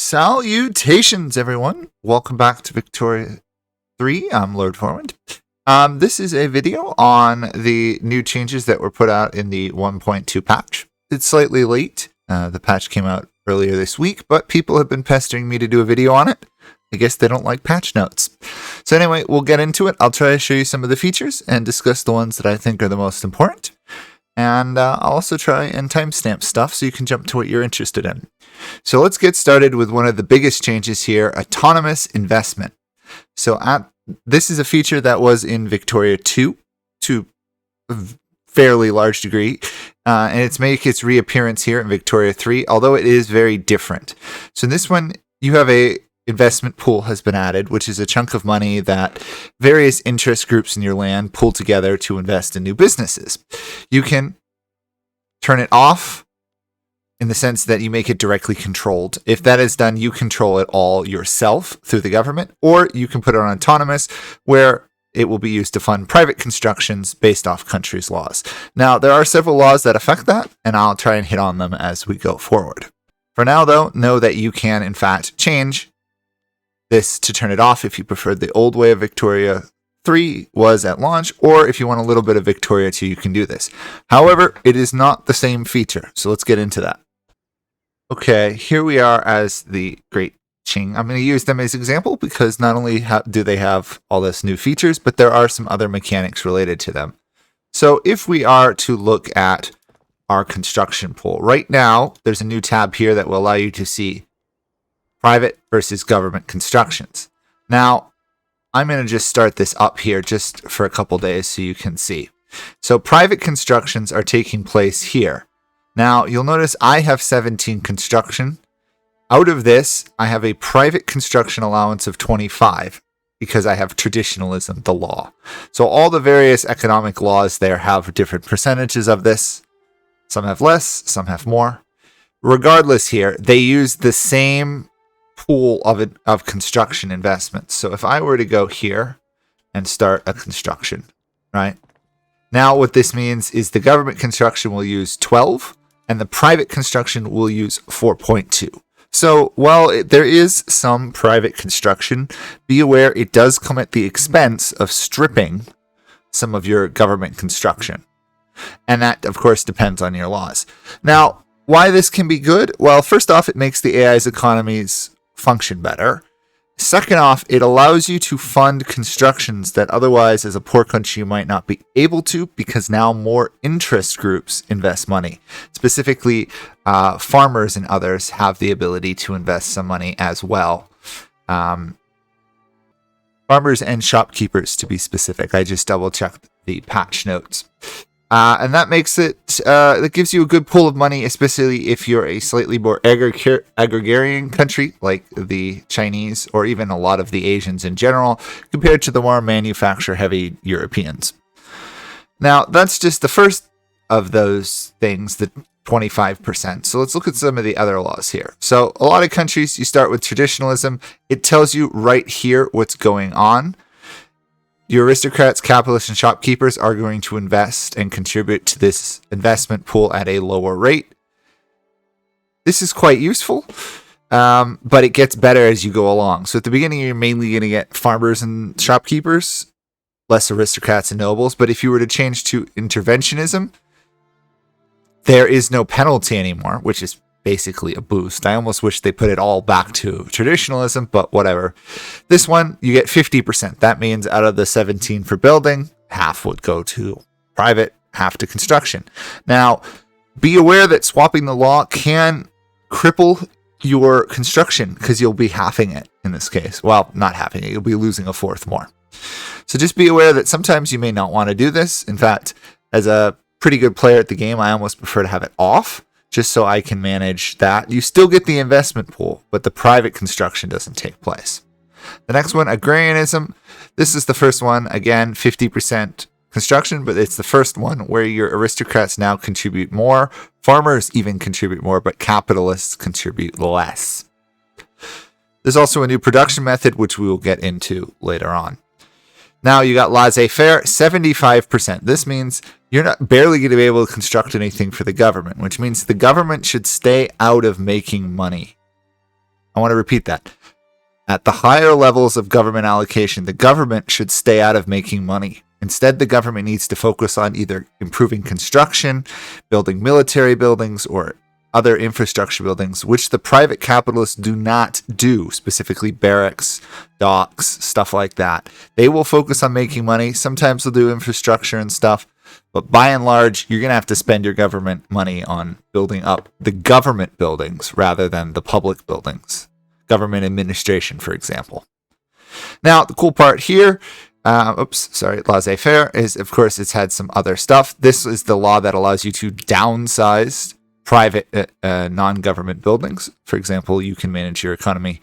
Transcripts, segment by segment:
Salutations, everyone. Welcome back to Victoria 3. I'm Lord Forwind. This is a video on the new changes that were put out in the 1.2 patch. It's slightly late. The patch came out earlier this week, but people have been pestering me to do a video on it. I guess they don't like patch notes. So anyway, we'll get into it. I'll try to show you some of the features and discuss the ones that I think are the most important. And I'll also try and timestamp stuff so you can jump to what you're interested in. So let's get started with one of the biggest changes here, autonomous investment. So this is a feature that was in Victoria 2 to a fairly large degree, and it's making its reappearance here in Victoria 3, although it is very different. So in this one, you have a investment pool has been added, which is a chunk of money that various interest groups in your land pull together to invest in new businesses. You can turn it off in the sense that you make it directly controlled. If that is done, you control it all yourself through the government, or you can put it on autonomous, where it will be used to fund private constructions based off countries' laws. Now, there are several laws that affect that, and I'll try and hit on them as we go forward. For now, though, know that you can, in fact, change this to turn it off if you preferred the old way of Victoria 3 was at launch, or if you want a little bit of Victoria 2, you can do this. However, it is not the same feature, so let's get into that. Okay, here we are as the Great Qing. I'm going to use them as example because not only do they have all this new features, but there are some other mechanics related to them. So if we are to look at our construction pool, right now there's a new tab here that will allow you to see private versus government constructions. Now, I'm going to just start this up here just for a couple days so you can see. So private constructions are taking place here. Now, you'll notice I have 17 construction. Out of this, I have a private construction allowance of 25 because I have traditionalism, the law. So all the various economic laws there have different percentages of this. Some have less, some have more. Regardless here, they use the same pool of construction investments. So if I were to go here and start a construction, right? Now what this means is the government construction will use 12 and the private construction will use 4.2. So while there is some private construction, be aware it does come at the expense of stripping some of your government construction. And that, of course, depends on your laws. Now, why this can be good? Well, first off, it makes the AI's economies function better. Second off, it allows you to fund constructions that otherwise as a poor country you might not be able to, because now more interest groups invest money. Specifically, farmers and others have the ability to invest some money as well. Farmers and shopkeepers, to be specific. I just double checked the patch notes. And that makes it, that gives you a good pool of money, especially if you're a slightly more agrarian country like the Chinese or even a lot of the Asians in general, compared to the more manufacture-heavy Europeans. Now, that's just the first of those things, the 25%. So let's look at some of the other laws here. So a lot of countries, you start with traditionalism. It tells you right here what's going on. Your aristocrats, capitalists, and shopkeepers are going to invest and contribute to this investment pool at a lower rate. This is quite useful, but it gets better as you go along. So at the beginning, you're mainly going to get farmers and shopkeepers, less aristocrats and nobles. But if you were to change to interventionism, there is no penalty anymore, which is basically a boost. I almost wish they put it all back to traditionalism, but whatever. This one, you get 50%. That means out of the 17 for building, half would go to private, half to construction. Now, be aware that swapping the law can cripple your construction because you'll be halving it in this case. Well, not halving it. You'll be losing a fourth more. So just be aware that sometimes you may not want to do this. In fact, as a pretty good player at the game, I almost prefer to have it off, just so I can manage that. You still get the investment pool, but the private construction doesn't take place. The next one, agrarianism. This is the first one. Again, 50% construction, but it's the first one where your aristocrats now contribute more. Farmers even contribute more, but capitalists contribute less. There's also a new production method, which we will get into later on. Now you got laissez-faire, 75%. This means you're not barely going to be able to construct anything for the government, which means the government should stay out of making money I want to repeat that. At the higher levels of government allocation, the government should stay out of making money. Instead, the government needs to focus on either improving construction, building military buildings, or other infrastructure buildings, which the private capitalists do not do, specifically barracks, docks, stuff like that. They will focus on making money. Sometimes they'll do infrastructure and stuff, but by and large, you're going to have to spend your government money on building up the government buildings rather than the public buildings. Government administration, for example. Now, the cool part here, laissez-faire, is, of course, it's had some other stuff. This is the law that allows you to downsize private non-government buildings. For example, you can manage your economy.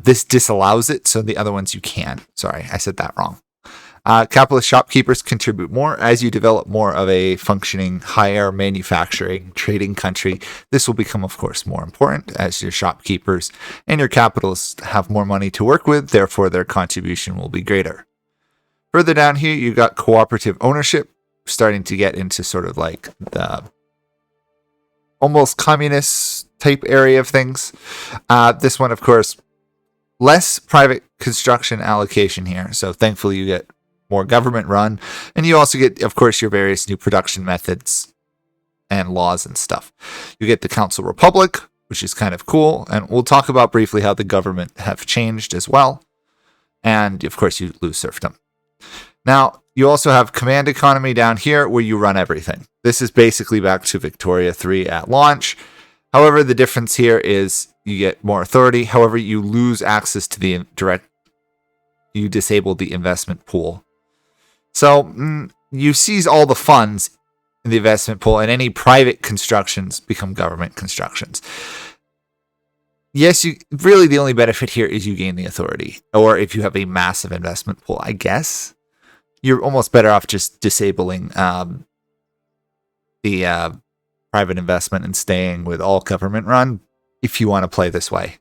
This disallows it, so the other ones you can. Sorry, I said that wrong. Capitalist shopkeepers contribute more. As you develop more of a functioning, higher manufacturing, trading country, this will become, of course, more important as your shopkeepers and your capitalists have more money to work with. Therefore, their contribution will be greater. Further down here, you got cooperative ownership, starting to get into sort of like the almost communist type area of things. This one, of course, less private construction allocation here. So thankfully, you get more government run, and you also get, of course, your various new production methods and laws and stuff. You get the Council Republic, which is kind of cool, and we'll talk about briefly how the government have changed as well. And of course, you lose serfdom. Now, you also have command economy down here where you run everything. This is basically back to Victoria 3 at launch. However, the difference here is you get more authority. However, you lose access to the you disable the investment pool. So you seize all the funds in the investment pool, and any private constructions become government constructions. Yes, really the only benefit here is you gain the authority, or if you have a massive investment pool, I guess you're almost better off just disabling the private investment and staying with all government run if you want to play this way,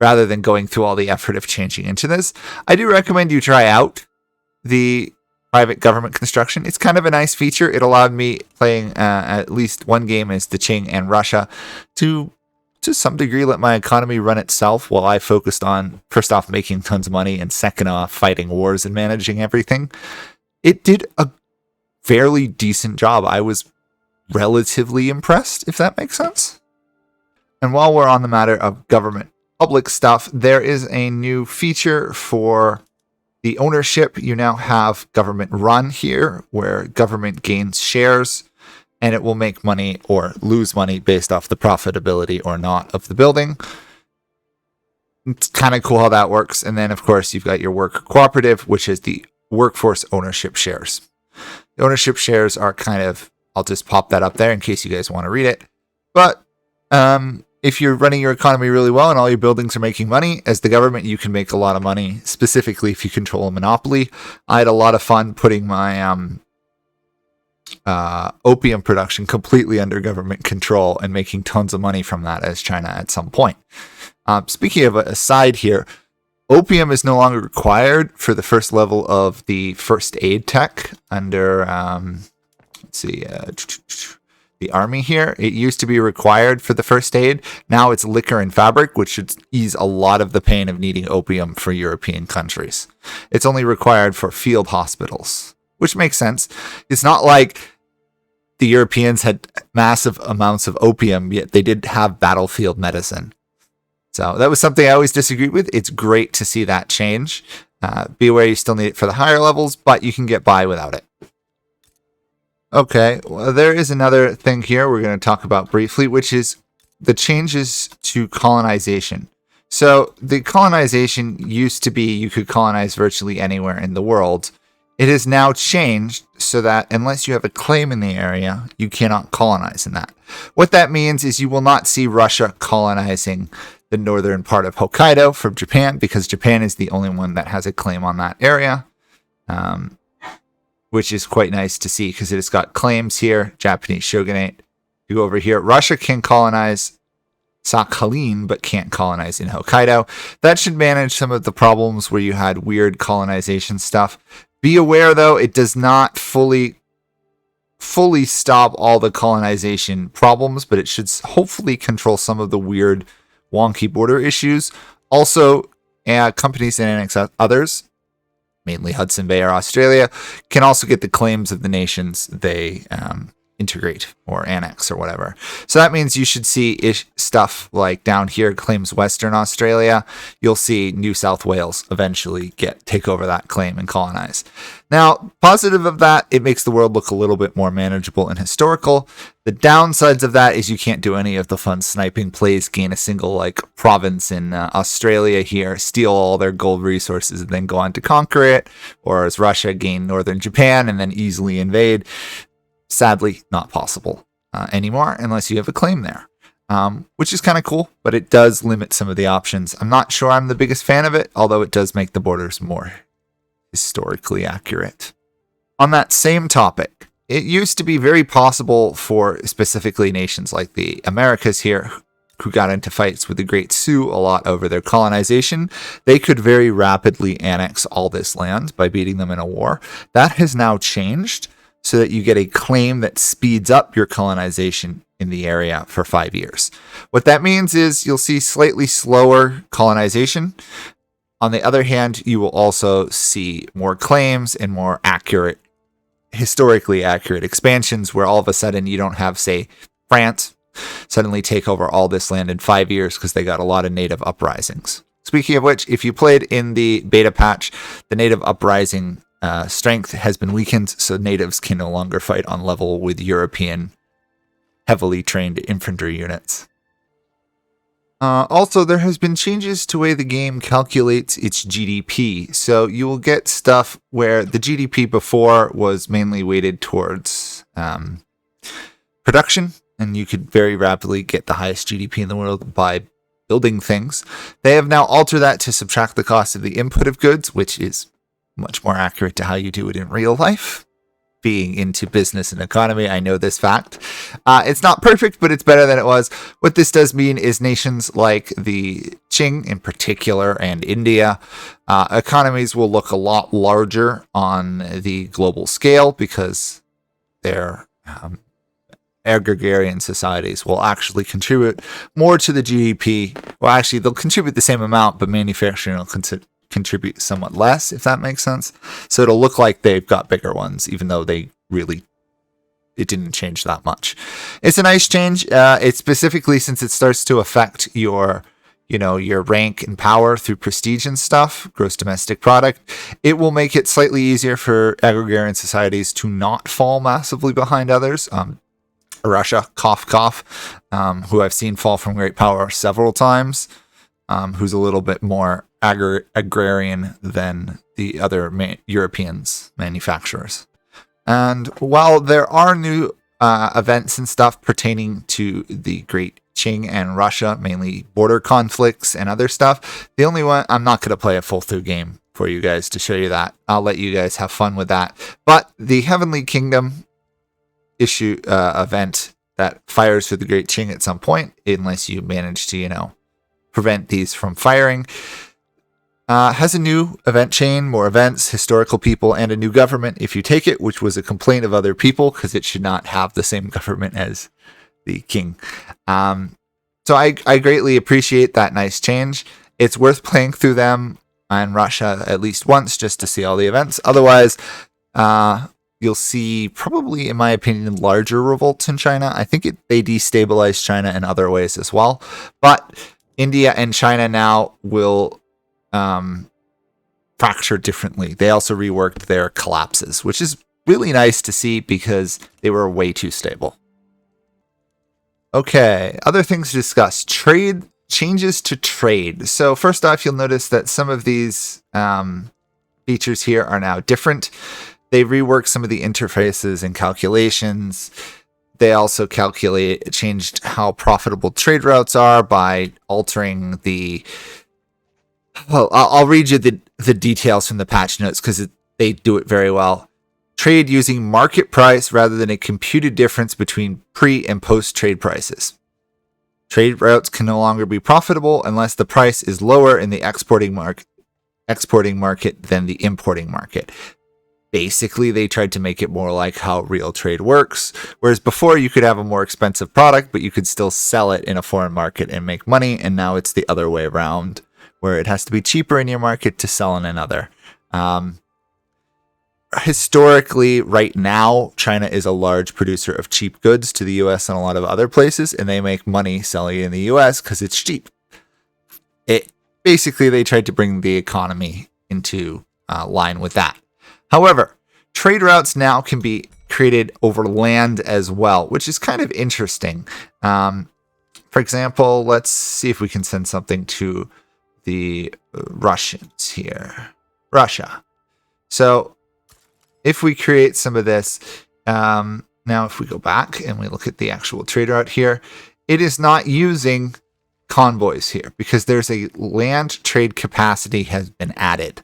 rather than going through all the effort of changing into this. I do recommend you try out the private government construction. It's kind of a nice feature. It allowed me playing at least one game as the Qing and Russia to some degree let my economy run itself while I focused on, first off, making tons of money, and second off, fighting wars and managing everything. It did a fairly decent job. I was relatively impressed, if that makes sense. And while we're on the matter of government public stuff, there is a new feature for the ownership. You now have government run here, where government gains shares, and it will make money or lose money based off the profitability or not of the building. It's kind of cool how that works. And then, of course, you've got your work cooperative, which is the workforce ownership shares. The ownership shares are kind of, I'll just pop that up there in case you guys want to read it. But if you're running your economy really well and all your buildings are making money, as the government, you can make a lot of money, specifically if you control a monopoly. I had a lot of fun putting my opium production completely under government control and making tons of money from that as China at some point. Speaking of a side here, opium is no longer required for the first level of the first aid tech under, the army here. It used to be required for the first aid. Now it's liquor and fabric, which should ease a lot of the pain of needing opium for European countries. It's only required for field hospitals, which makes sense. It's not like the Europeans had massive amounts of opium, yet they did have battlefield medicine. So that was something I always disagreed with. It's great to see that change. Be aware you still need it for the higher levels, but you can get by without it. Okay, well, there is another thing here we're going to talk about briefly, which is the changes to colonization. So the colonization used to be you could colonize virtually anywhere in the world. It has now changed so that unless you have a claim in the area, you cannot colonize in that. What that means is you will not see Russia colonizing the northern part of Hokkaido from Japan, because Japan is the only one that has a claim on that area. Which is quite nice to see because it has got claims here. Japanese shogunate. You go over here. Russia can colonize Sakhalin, but can't colonize in Hokkaido. That should manage some of the problems where you had weird colonization stuff. Be aware, though, it does not fully stop all the colonization problems, but it should hopefully control some of the weird wonky border issues. Also, companies that annex others, mainly Hudson Bay or Australia, can also get the claims of the nations they integrate or annex or whatever. So that means you should see stuff like down here claims Western Australia. You'll see New South Wales eventually take over that claim and colonize. Now, positive of that, it makes the world look a little bit more manageable and historical. The downsides of that is you can't do any of the fun sniping plays, gain a single province in Australia here, steal all their gold resources and then go on to conquer it, or as Russia gain northern Japan and then easily invade. Sadly, not possible anymore unless you have a claim there, which is kind of cool, but it does limit some of the options. I'm not sure I'm the biggest fan of it, although it does make the borders more historically accurate. On that same topic, it used to be very possible for specifically nations like the Americas here, who got into fights with the Great Sioux a lot over their colonization. They could very rapidly annex all this land by beating them in a war. That has now changed, so that you get a claim that speeds up your colonization in the area for 5 years. What that means is you'll see slightly slower colonization. On the other hand, you will also see more claims and more accurate, historically accurate expansions where all of a sudden you don't have, say, France suddenly take over all this land in 5 years because they got a lot of native uprisings. Speaking of which, if you played in the beta patch, the native uprising strength has been weakened, so natives can no longer fight on level with European heavily trained infantry units. Also, there has been changes to the way the game calculates its GDP. So you will get stuff where the GDP before was mainly weighted towards production, and you could very rapidly get the highest GDP in the world by building things. They have now altered that to subtract the cost of the input of goods, which is much more accurate to how you do it in real life. Being into business and economy, I know this fact. It's not perfect, but it's better than it was. What this does mean is nations like the Qing in particular and India, economies will look a lot larger on the global scale because their agrarian societies will actually contribute more to the GDP. Well, actually, they'll contribute the same amount, but manufacturing will contribute somewhat less, if that makes sense. So it'll look like they've got bigger ones, even though it didn't change that much. It's a nice change. It's specifically since it starts to affect your rank and power through prestige and stuff, gross domestic product. It will make it slightly easier for agrarian societies to not fall massively behind others. Russia, cough, cough, who I've seen fall from great power several times, who's a little bit more agrarian than the other Europeans manufacturers. And while there are new events and stuff pertaining to the Great Qing and Russia, mainly border conflicts and other stuff, the only one, I'm not going to play a full through game for you guys to show you that. I'll let you guys have fun with that. But the Heavenly Kingdom event that fires for the Great Qing at some point, unless you manage to, prevent these from firing, has a new event chain, more events, historical people, and a new government if you take it, which was a complaint of other people because it should not have the same government as the king. So I greatly appreciate that nice change. It's worth playing through them and Russia at least once just to see all the events. Otherwise, you'll see probably, in my opinion, larger revolts in China. I think they destabilize China in other ways as well. But India and China now will fracture differently. They also reworked their collapses, which is really nice to see because they were way too stable. Okay, other things to discuss. Trade changes to trade. So first off, you'll notice that some of these features here are now different. They reworked some of the interfaces and calculations. They also changed how profitable trade routes are by altering the... Well, I'll read you the details from the patch notes because they do it very well. Trade using market price rather than a computed difference between pre- and post-trade prices. Trade routes can no longer be profitable unless the price is lower in the exporting market than the importing market. Basically, they tried to make it more like how real trade works. Whereas before, you could have a more expensive product, but you could still sell it in a foreign market and make money. And now it's the other way around, where it has to be cheaper in your market to sell in another. Historically, right now, China is a large producer of cheap goods to the US and a lot of other places, and they make money selling it in the US because it's cheap. Basically, they tried to bring the economy into line with that. However, trade routes now can be created over land as well, which is kind of interesting. For example, let's see if we can send something to the Russians here. Russia. So if we create some of this, now if we go back and we look at the actual trade route here, it is not using convoys here because there's a land trade capacity has been added.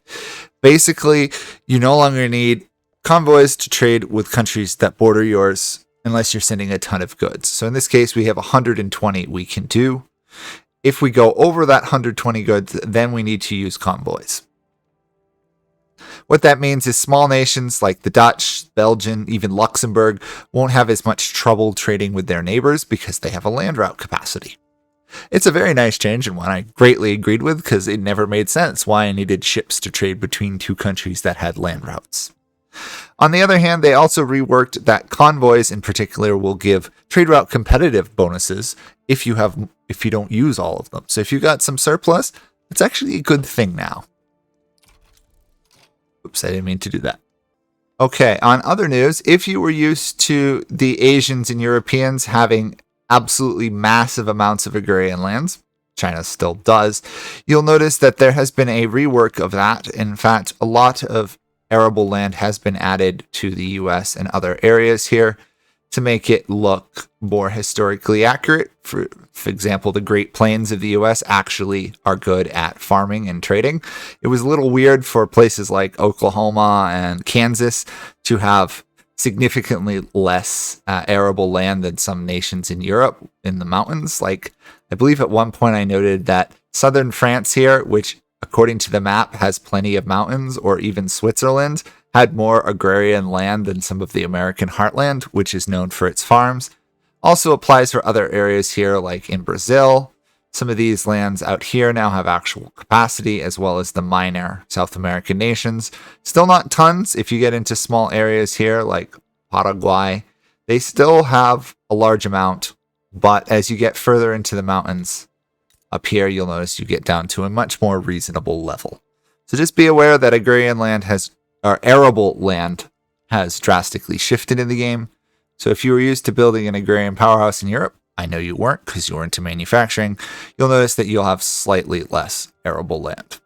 Basically, you no longer need convoys to trade with countries that border yours unless you're sending a ton of goods. So in this case, we have 120 we can do. If we go over that 120 goods, then we need to use convoys. What that means is small nations like the Dutch, Belgian, even Luxembourg won't have as much trouble trading with their neighbors because they have a land route capacity. It's a very nice change and one I greatly agreed with because it never made sense why I needed ships to trade between two countries that had land routes. On the other hand, they also reworked that convoys in particular will give trade route competitive bonuses if you don't use all of them. So if you got some surplus, it's actually a good thing now. Oops, I didn't mean to do that. Okay, on other news, if you were used to the Asians and Europeans having absolutely massive amounts of agrarian lands, China still does, you'll notice that there has been a rework of that. In fact, a lot of arable land has been added to the US and other areas here to make it look more historically accurate. For example, the Great Plains of the US actually are good at farming and trading. It was a little weird for places like Oklahoma and Kansas to have significantly less arable land than some nations in Europe in the mountains. Like, I believe at one point I noted that southern France here, which according to the map has plenty of mountains, or even Switzerland, had more agrarian land than some of the American heartland, which is known for its farms. Also applies for other areas here, like in Brazil. Some of these lands out here now have actual capacity, as well as the minor South American nations. Still not tons. If you get into small areas here, like Paraguay, they still have a large amount. But as you get further into the mountains, up here, you'll notice you get down to a much more reasonable level. So just be aware that arable land has drastically shifted in the game. So if you were used to building an agrarian powerhouse in Europe, I know you weren't because you were into manufacturing, you'll notice that you'll have slightly less arable land.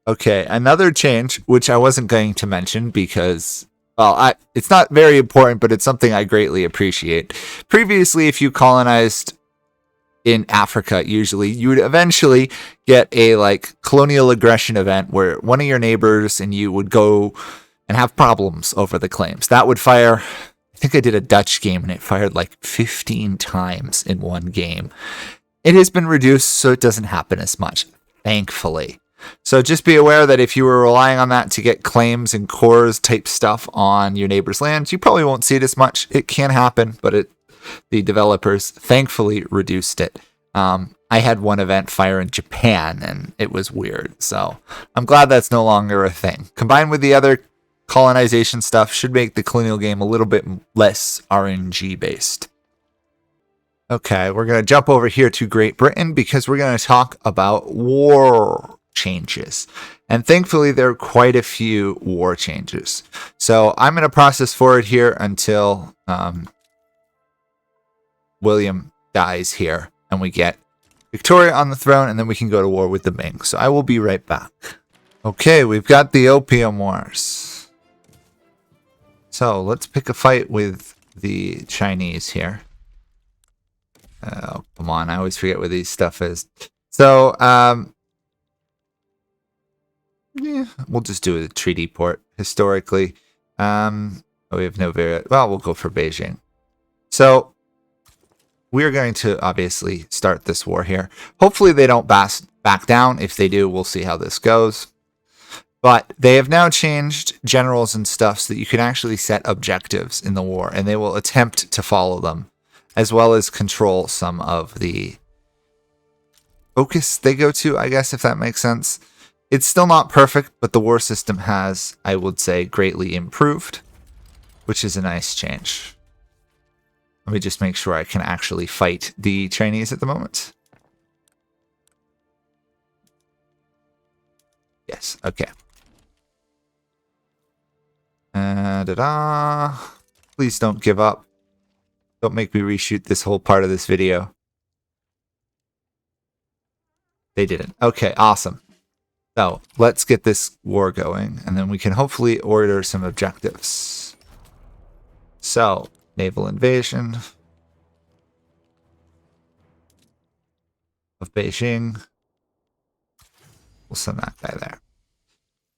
Okay, another change, which I wasn't going to mention because, well, it's not very important, but it's something I greatly appreciate. Previously, if you colonized in Africa, usually you would eventually get a colonial aggression event where one of your neighbors and you would go and have problems over the claims. That would fire, I think I did a Dutch game and it fired 15 times in one game. It has been reduced so it doesn't happen as much, thankfully. So just be aware that if you were relying on that to get claims and cores type stuff on your neighbor's lands, you probably won't see it as much. It can happen, but the developers thankfully reduced it. I had one event fire in Japan and it was weird. So I'm glad that's no longer a thing. Combined with the other colonization stuff should make the colonial game a little bit less RNG based. Okay, we're going to jump over here to Great Britain because we're going to talk about war changes. And thankfully, there are quite a few war changes. So I'm going to process forward here until William dies here and we get Victoria on the throne, and then we can go to war with the Ming. So I will be right back. Okay, we've got the Opium Wars. So let's pick a fight with the Chinese here. Oh, come on. I always forget what these stuff is. So, yeah, we'll just do a treaty port historically. We have no we'll go for Beijing. So we're going to obviously start this war here. Hopefully they don't back down. If they do, we'll see how this goes. But they have now changed generals and stuff so that you can actually set objectives in the war, and they will attempt to follow them, as well as control some of the focus they go to, I guess, if that makes sense. It's still not perfect, but the war system has, I would say, greatly improved, which is a nice change. Let me just make sure I can actually fight the Chinese at the moment. Yes, okay. Please don't give up. Don't make me reshoot this whole part of this video. They didn't. Okay, awesome. So let's get this war going, and then we can hopefully order some objectives. So, naval invasion of Beijing. We'll send that guy there.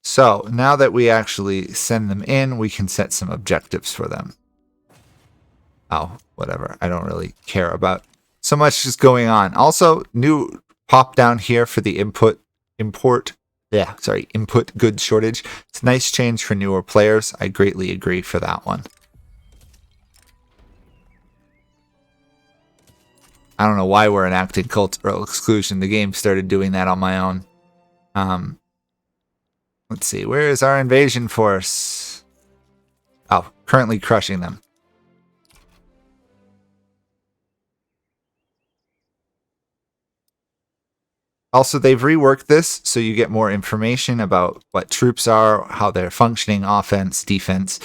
So now that we actually send them in, we can set some objectives for them. Oh, whatever. I don't really care about so much just going on. Also, new pop down here for the input goods shortage. It's a nice change for newer players. I greatly agree for that one. I don't know why we're enacting cultural exclusion. The game started doing that on my own. Let's see. Where is our invasion force? Oh, currently crushing them. Also, they've reworked this so you get more information about what troops are, how they're functioning, offense, defense,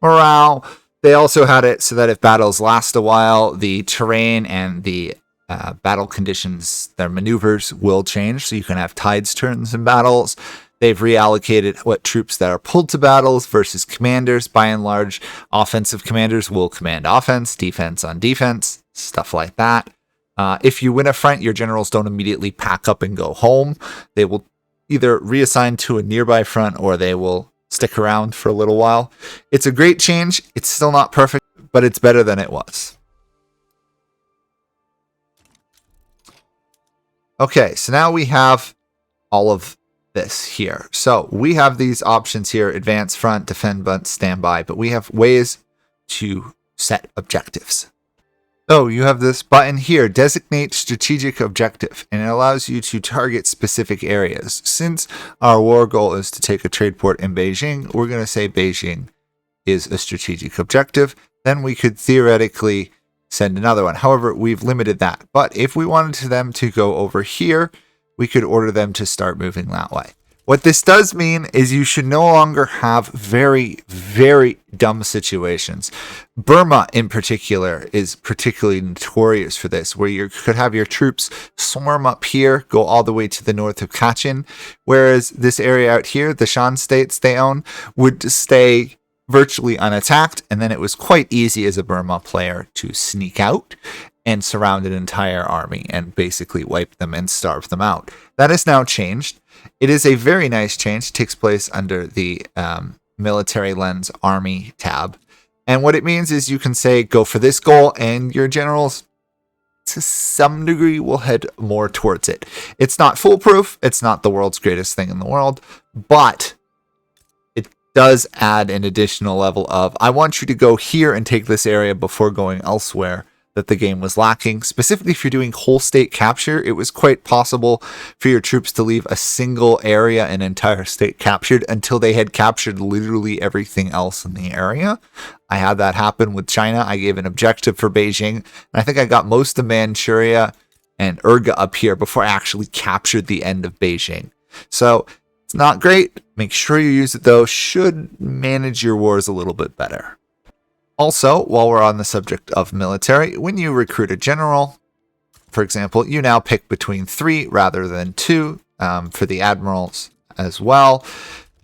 morale. They also had it so that if battles last a while, the terrain and the battle conditions, their maneuvers will change. So you can have tides turns in battles. They've reallocated what troops that are pulled to battles versus commanders. By and large, offensive commanders will command offense, defense on defense, stuff like that. If you win a front, your generals don't immediately pack up and go home. They will either reassign to a nearby front or they will stick around for a little while. It's a great change. It's still not perfect, but it's better than it was. Okay, so now we have all of this here. So we have these options here: advance, front, defend, but standby. But we have ways to set objectives. So you have this button here, designate strategic objective, and it allows you to target specific areas. Since our war goal is to take a trade port in Beijing, we're going to say Beijing is a strategic objective. Then we could theoretically send another one. However, we've limited that. But if we wanted them to go over here, we could order them to start moving that way. What this does mean is you should no longer have very, very dumb situations. Burma, in particular, is particularly notorious for this, where you could have your troops swarm up here, go all the way to the north of Kachin, whereas this area out here, the Shan states they own, would stay virtually unattacked, and then it was quite easy as a Burma player to sneak out and surround an entire army and basically wipe them and starve them out. That has now changed. It is a very nice change. It takes place under the military lens army tab. And what it means is you can say, go for this goal, and your generals, to some degree, will head more towards it. It's not foolproof. It's not the world's greatest thing in the world, but it does add an additional level of, I want you to go here and take this area before going elsewhere, that the game was lacking. Specifically, if you're doing whole state capture, it was quite possible for your troops to leave a single area, an entire state captured, until they had captured literally everything else in the area. I had that happen with China. I gave an objective for Beijing, and I think I got most of Manchuria and Urga up here before I actually captured the end of Beijing. So it's not great. Make sure you use it though. Should manage your wars a little bit better. Also, while we're on the subject of military, when you recruit a general, for example, you now pick between 3 rather than 2 for the admirals as well.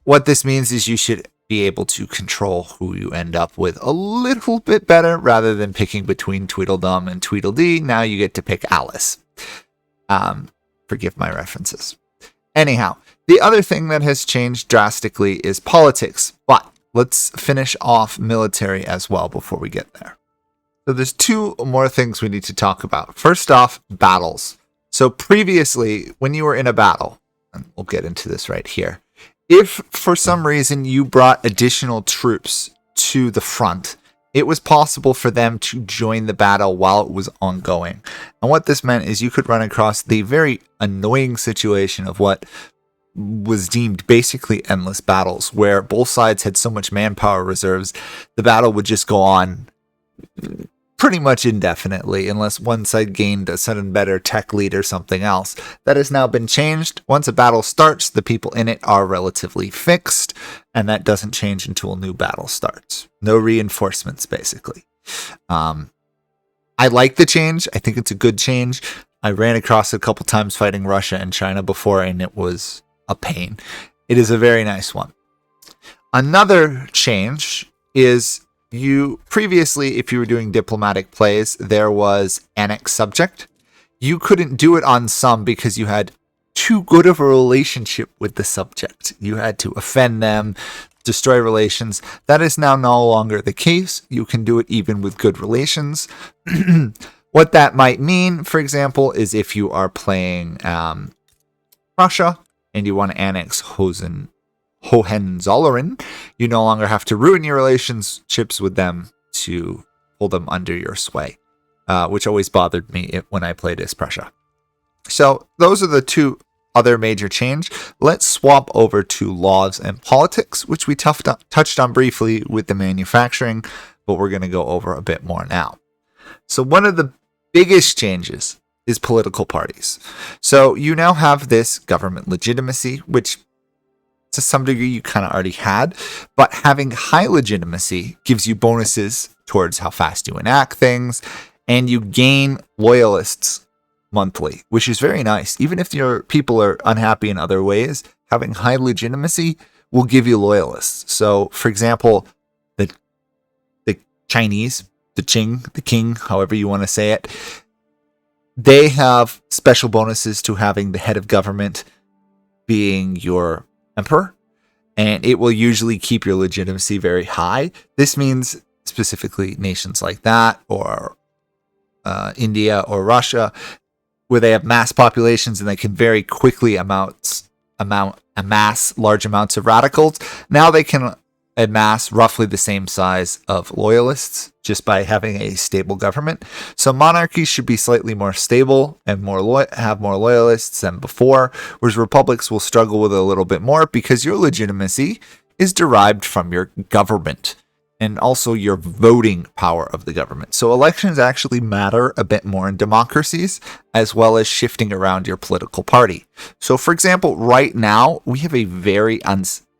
What this means is you should be able to control who you end up with a little bit better rather than picking between Tweedledum and Tweedledee. Now you get to pick Alice. Forgive my references. Anyhow, the other thing that has changed drastically is politics, but let's finish off military as well before we get there. So there's 2 more things we need to talk about. First off, battles. So previously, when you were in a battle, and we'll get into this right here, If for some reason you brought additional troops to the front, it was possible for them to join the battle while it was ongoing. And what this meant is you could run across the very annoying situation of what was deemed basically endless battles, where both sides had so much manpower reserves, the battle would just go on pretty much indefinitely unless one side gained a sudden better tech lead or something else. That has now been changed. Once a battle starts, the people in it are relatively fixed, and that doesn't change until a new battle starts. No reinforcements, basically. I like the change. I think it's a good change. I ran across it a couple times fighting Russia and China before, and it was a pain. It is a very nice one. Another change is you previously, if you were doing diplomatic plays, there was annex subject. You couldn't do it on some because you had too good of a relationship with the subject. You had to offend them, destroy relations. That is now no longer the case. You can do it even with good relations. What that might mean, for example, is if you are playing Russia and you want to annex Hohenzollern, you no longer have to ruin your relationships with them to pull them under your sway, which always bothered me when I played as Prussia. So those are the two other major change. Let's swap over to laws and politics, which we touched on briefly with the manufacturing, but we're going to go over a bit more now. So one of the biggest changes is political parties. So you now have this government legitimacy, which to some degree you kind of already had, but having high legitimacy gives you bonuses towards how fast you enact things, and you gain loyalists monthly, which is very nice. Even if your people are unhappy in other ways, having high legitimacy will give you loyalists. So, for example, the Chinese, the Qing, the king, however you want to say it, they have special bonuses to having the head of government being your emperor, and it will usually keep your legitimacy very high. This means specifically nations like that, or India or Russia, where they have mass populations and they can very quickly amass large amounts of radicals. Now they can amass roughly the same size of loyalists just by having a stable government. So monarchies should be slightly more stable and have more loyalists than before, whereas republics will struggle with it a little bit more because your legitimacy is derived from your government and also your voting power of the government. So elections actually matter a bit more in democracies, as well as shifting around your political party. So for example, right now we have a very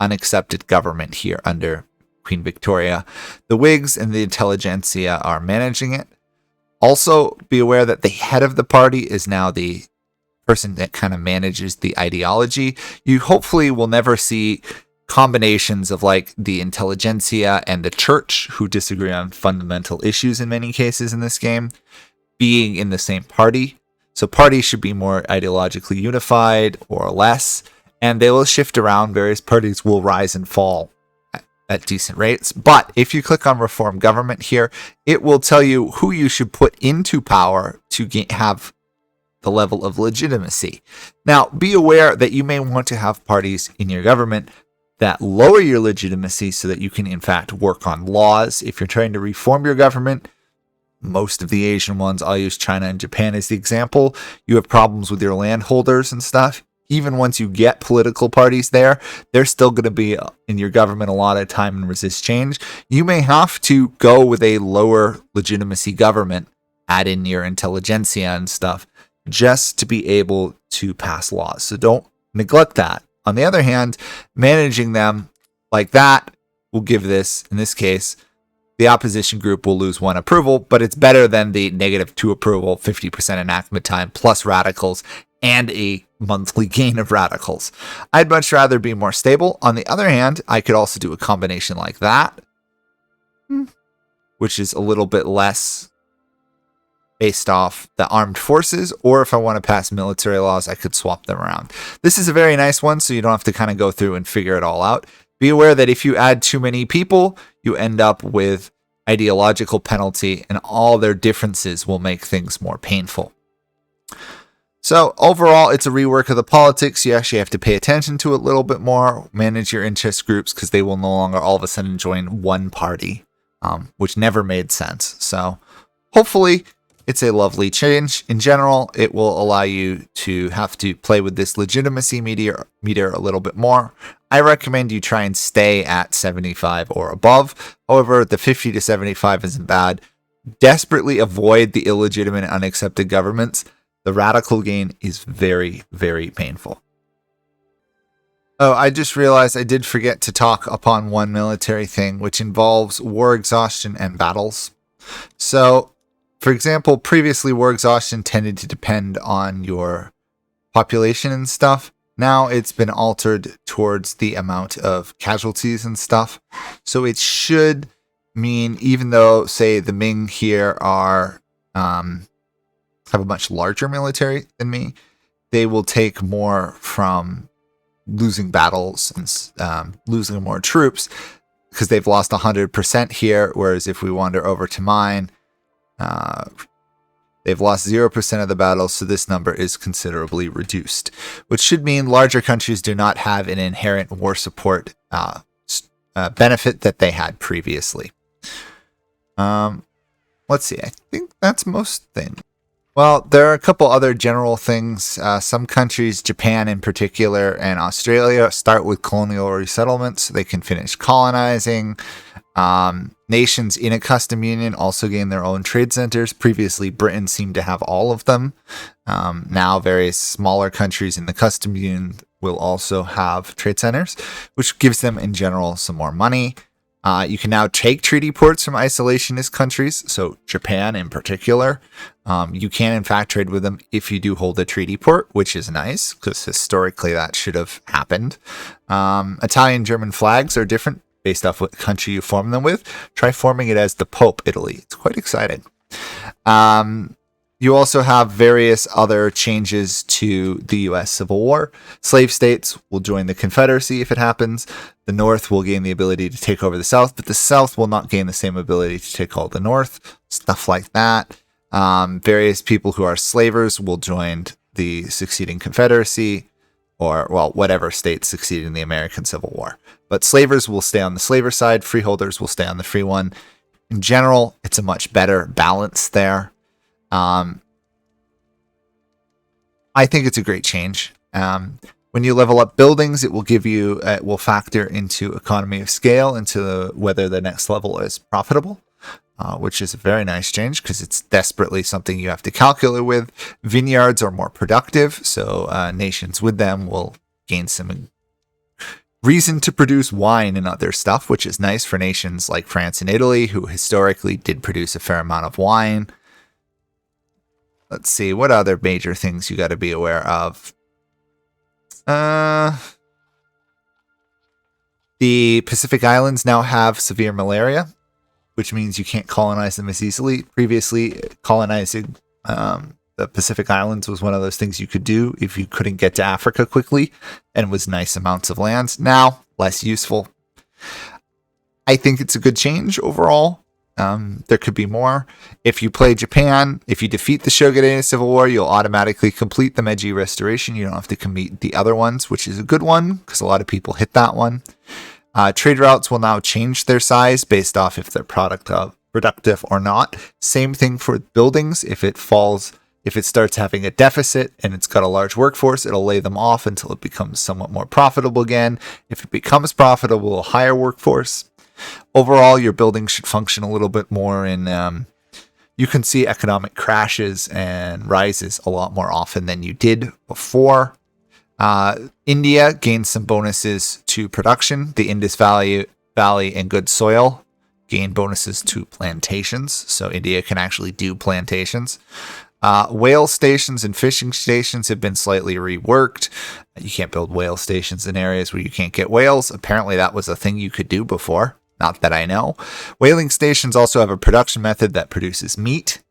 unaccepted government here under Queen Victoria. The Whigs and the intelligentsia are managing it. Also, be aware that the head of the party is now the person that kind of manages the ideology. You hopefully will never see combinations of like the intelligentsia and the church, who disagree on fundamental issues in many cases in this game, being in the same party. So parties should be more ideologically unified or less, and they will shift around. Various parties will rise and fall at decent rates. But if you click on Reform Government here, it will tell you who you should put into power to have the level of legitimacy. Now, be aware that you may want to have parties in your government that lower your legitimacy so that you can, in fact, work on laws. If you're trying to reform your government, most of the Asian ones, I'll use China and Japan as the example, you have problems with your landholders and stuff. Even once you get political parties there, they're still going to be in your government a lot of time and resist change. You may have to go with a lower legitimacy government, add in your intelligentsia and stuff, just to be able to pass laws. So don't neglect that. On the other hand, managing them like that will give this, in this case, the opposition group will lose 1 approval, but it's better than the -2 approval, 50% enactment time, plus radicals, and a monthly gain of radicals. I'd much rather be more stable. On the other hand, I could also do a combination like that, which is a little bit less based off the armed forces, or if I want to pass military laws, I could swap them around. This is a very nice one, so you don't have to kind of go through and figure it all out. Be aware that if you add too many people, you end up with ideological penalty, and all their differences will make things more painful. So overall, it's a rework of the politics. You actually have to pay attention to it a little bit more, manage your interest groups, because they will no longer all of a sudden join one party, which never made sense. So hopefully it's a lovely change. In general, it will allow you to have to play with this legitimacy meter a little bit more. I recommend you try and stay at 75 or above. However, the 50 to 75 isn't bad. Desperately avoid the illegitimate and unaccepted governments. The radical gain is very, very painful. Oh, I just realized I did forget to talk upon one military thing, which involves war exhaustion and battles. So, for example, previously war exhaustion tended to depend on your population and stuff. Now it's been altered towards the amount of casualties and stuff. So it should mean, even though, say, the Ming here are have a much larger military than me, they will take more from losing battles and losing more troops, because they've lost 100% here, whereas if we wander over to mine, they've lost 0% of the battles, so this number is considerably reduced, which should mean larger countries do not have an inherent war support benefit that they had previously. Let's see, I think that's most things. Well, there are a couple other general things. Some countries, Japan in particular, and Australia, start with colonial resettlement so they can finish colonizing. Nations in a custom union also gain their own trade centers. Previously, Britain seemed to have all of them. Now, various smaller countries in the custom union will also have trade centers, which gives them, in general, some more money. You can now take treaty ports from isolationist countries, so Japan in particular. You can, in fact, trade with them if you do hold a treaty port, which is nice, because historically that should have happened. Italian German flags are different based off what country you form them with. Try forming it as the Pope, Italy. It's quite exciting. You also have various other changes to the U.S. Civil War. Slave states will join the Confederacy if it happens. The North will gain the ability to take over the South, but the South will not gain the same ability to take all the North. Stuff like that. Various people who are slavers will join the succeeding Confederacy, or, well, whatever state succeeded in the American Civil War. But slavers will stay on the slaver side. Freeholders will stay on the free one. In general, it's a much better balance there. I think it's a great change. When you level up buildings, it will factor into economy of scale, into whether the next level is profitable, which is a very nice change because it's desperately something you have to calculate with. Vineyards are more productive, so nations with them will gain some reason to produce wine and other stuff, which is nice for nations like France and Italy, who historically did produce a fair amount of wine. Let's see, what other major things you got to be aware of? The Pacific Islands now have severe malaria, which means you can't colonize them as easily. Previously, colonizing the Pacific Islands was one of those things you could do if you couldn't get to Africa quickly and was nice amounts of land. Now, less useful. I think it's a good change overall. There could be more. If you play Japan, if you defeat the Shogunate in a civil war, you'll automatically complete the Meiji Restoration. You don't have to complete the other ones, which is a good one because a lot of people hit that one. Trade routes will now change their size based off if they're productive or not. Same thing for buildings. If it starts having a deficit and it's got a large workforce, it'll lay them off until it becomes somewhat more profitable again. If it becomes profitable, a higher workforce. Overall, your building should function a little bit more in, you can see economic crashes and rises a lot more often than you did before. India gained some bonuses to production. The Indus Valley and good soil gain bonuses to plantations. So India can actually do plantations. Whale stations and fishing stations have been slightly reworked. You can't build whale stations in areas where you can't get whales. Apparently that was a thing you could do before. Not that I know. Whaling stations also have a production method that produces meat,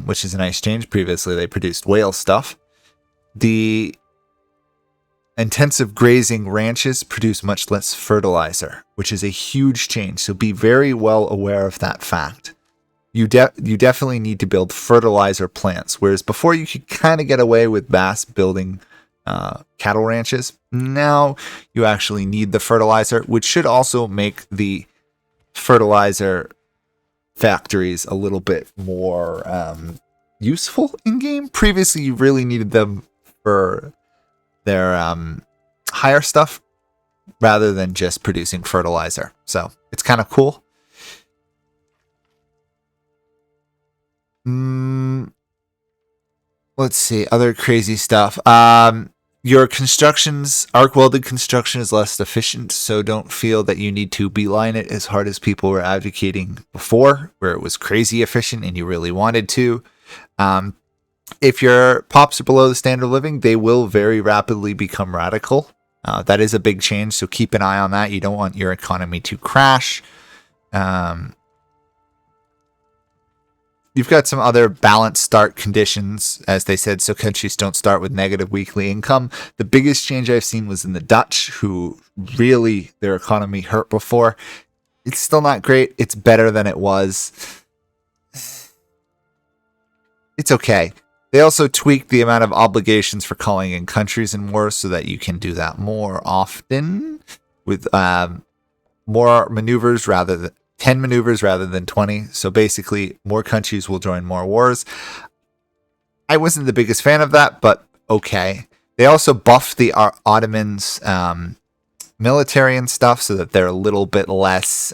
which is a nice change. Previously, they produced whale stuff. The intensive grazing ranches produce much less fertilizer, which is a huge change. So be very well aware of that fact. you definitely need to build fertilizer plants. Whereas before you could kind of get away with mass building cattle ranches. Now you actually need the fertilizer, which should also make the fertilizer factories a little bit more useful in game. Previously, you really needed them for their higher stuff rather than just producing fertilizer. So it's kind of cool. Let's see, other crazy stuff. Your construction's arc welded construction is less efficient, so don't feel that you need to beeline it as hard as people were advocating before, where it was crazy efficient and you really wanted to. If your pops are below the standard of living, they will very rapidly become radical. That is a big change, so keep an eye on that. You don't want your economy to crash. You've got some other balanced start conditions, as they said, so countries don't start with negative weekly income. The biggest change I've seen was in the Dutch, who really, their economy hurt before. It's still not great. It's better than it was. It's okay. They also tweaked the amount of obligations for calling in countries in war so that you can do that more often with more maneuvers rather than 10 maneuvers rather than 20. So basically, more countries will join more wars. I wasn't the biggest fan of that, but okay. They also buffed the Ottomans' military and stuff so that they're a little bit less...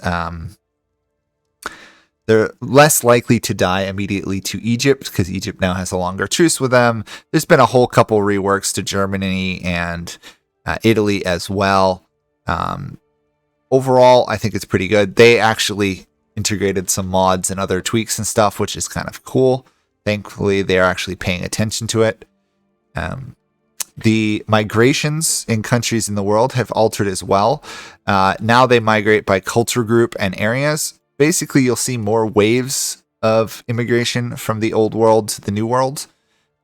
they're less likely to die immediately to Egypt because Egypt now has a longer truce with them. There's been a whole couple reworks to Germany and Italy as well. Overall, I think it's pretty good. They actually integrated some mods and other tweaks and stuff, which is kind of cool. Thankfully, they're actually paying attention to it. The migrations in countries in the world have altered as well. Now they migrate by culture group and areas. Basically, you'll see more waves of immigration from the old world to the new world.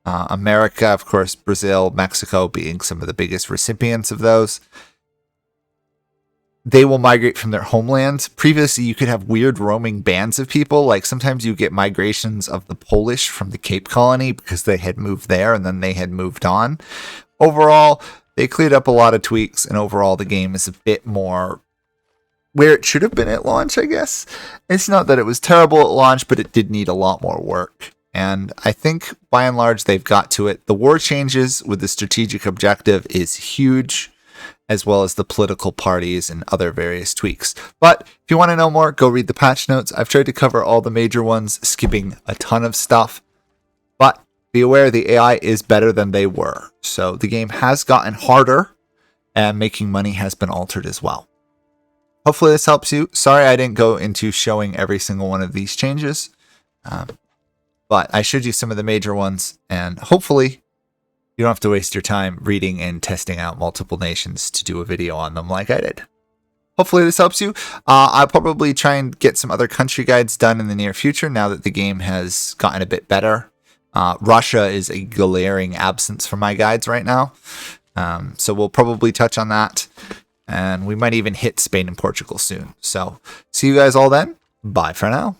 America, of course, Brazil, Mexico being some of the biggest recipients of those. They will migrate from their homelands. Previously, you could have weird roaming bands of people. Like sometimes you get migrations of the Polish from the Cape Colony because they had moved there and then they had moved on. Overall, they cleared up a lot of tweaks, and overall the game is a bit more where it should have been at launch, I guess. It's not that it was terrible at launch, but it did need a lot more work. And I think, by and large, they've got to it. The war changes with the strategic objective is huge, as well as the political parties and other various tweaks. But if you want to know more, go read the patch notes. I've tried to cover all the major ones, skipping a ton of stuff. But be aware the AI is better than they were. So the game has gotten harder, and making money has been altered as well. Hopefully this helps you. Sorry I didn't go into showing every single one of these changes. But I showed you some of the major ones, and hopefully you don't have to waste your time reading and testing out multiple nations to do a video on them like I did. Hopefully this helps you. I'll probably try and get some other country guides done in the near future now that the game has gotten a bit better. Russia is a glaring absence from my guides right now. So we'll probably touch on that. And we might even hit Spain and Portugal soon. So see you guys all then. Bye for now.